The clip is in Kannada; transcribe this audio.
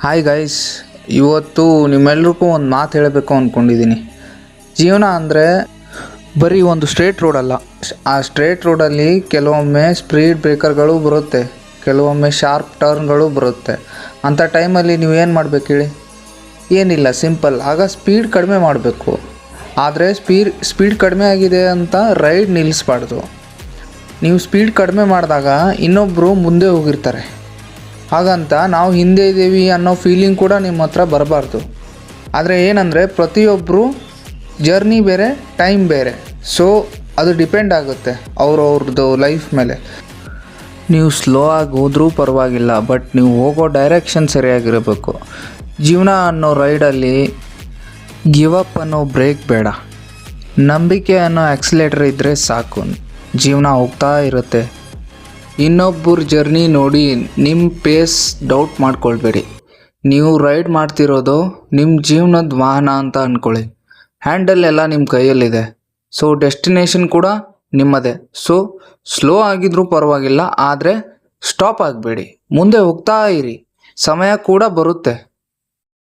ಹಾಯ್ ಗೈಸ್, ಇವತ್ತು ನಿಮ್ಮೆಲ್ರಿಗೂ ಒಂದು ಮಾತು ಹೇಳಬೇಕು ಅಂದ್ಕೊಂಡಿದ್ದೀನಿ. ಜೀವನ ಅಂದರೆ ಬರೀ ಒಂದು ಸ್ಟ್ರೇಟ್ ರೋಡ್ ಅಲ್ಲ. ಆ ಸ್ಟ್ರೇಟ್ ರೋಡಲ್ಲಿ ಕೆಲವೊಮ್ಮೆ ಸ್ಪೀಡ್ ಬ್ರೇಕರ್ಗಳು ಬರುತ್ತೆ, ಕೆಲವೊಮ್ಮೆ ಶಾರ್ಪ್ ಟರ್ನ್ಗಳು ಬರುತ್ತೆ. ಅಂಥ ಟೈಮಲ್ಲಿ ನೀವೇನು ಮಾಡಬೇಕು ಹೇಳಿ? ಏನಿಲ್ಲ, ಸಿಂಪಲ್. ಆಗ ಸ್ಪೀಡ್ ಕಡಿಮೆ ಮಾಡಬೇಕು. ಆದರೆ ಸ್ಪೀಡ್ ಕಡಿಮೆ ಆಗಿದೆ ಅಂತ ರೈಡ್ ನಿಲ್ಲಿಸ್ಬಾರ್ದು. ನೀವು ಸ್ಪೀಡ್ ಕಡಿಮೆ ಮಾಡಿದಾಗ ಇನ್ನೊಬ್ಬರು ಮುಂದೆ ಹೋಗಿರ್ತಾರೆ, ಹಾಗಂತ ನಾವು ಹಿಂದೆ ಇದ್ದೀವಿ ಅನ್ನೋ ಫೀಲಿಂಗ್ ಕೂಡ ನಿಮ್ಮ ಹತ್ರ ಬರಬಾರ್ದು. ಆದರೆ ಏನಂದರೆ ಪ್ರತಿಯೊಬ್ಬರು ಜರ್ನಿ ಬೇರೆ, ಟೈಮ್ ಬೇರೆ. ಸೊ ಅದು ಡಿಪೆಂಡ್ ಆಗುತ್ತೆ ಅವ್ರವ್ರದ್ದು ಲೈಫ್ ಮೇಲೆ. ನೀವು ಸ್ಲೋ ಆಗಿ ಹೋದರೂ ಪರವಾಗಿಲ್ಲ, ಬಟ್ ನೀವು ಹೋಗೋ ಡೈರೆಕ್ಷನ್ ಸರಿಯಾಗಿರಬೇಕು. ಜೀವನ ಅನ್ನೋ ರೈಡಲ್ಲಿ ಗಿವ್ ಅಪ್ ಅನ್ನೋ ಬ್ರೇಕ್ ಬೇಡ, ನಂಬಿಕೆ ಅನ್ನೋ ಆಕ್ಸಿಲೇಟರ್ ಇದ್ದರೆ ಸಾಕು. ಜೀವನ ಹೋಗ್ತಾ ಇರುತ್ತೆ. ಇನ್ನೊಬ್ಬರ ಜರ್ನಿ ನೋಡಿ ನಿಮ್ಮ ಪೇಸ್ ಡೌಟ್ ಮಾಡ್ಕೊಳ್ಬೇಡಿ. ನೀವು ರೈಡ್ ಮಾಡ್ತಿರೋದು ನಿಮ್ಮ ಜೀವನದ ವಾಹನ ಅಂತ ಅಂದ್ಕೊಳ್ಳಿ. ಹ್ಯಾಂಡಲ್ ಎಲ್ಲ ನಿಮ್ಮ ಕೈಯಲ್ಲಿದೆ. ಸೊ ಡೆಸ್ಟಿನೇಷನ್ ಕೂಡ ನಿಮ್ಮದೇ. ಸೊ ಸ್ಲೋ ಆಗಿದ್ರೂ ಪರವಾಗಿಲ್ಲ, ಆದರೆ ಸ್ಟಾಪ್ ಆಗಬೇಡಿ, ಮುಂದೆ ಹೋಗ್ತಾ ಇರಿ. ಸಮಯ ಕೂಡ ಬರುತ್ತೆ.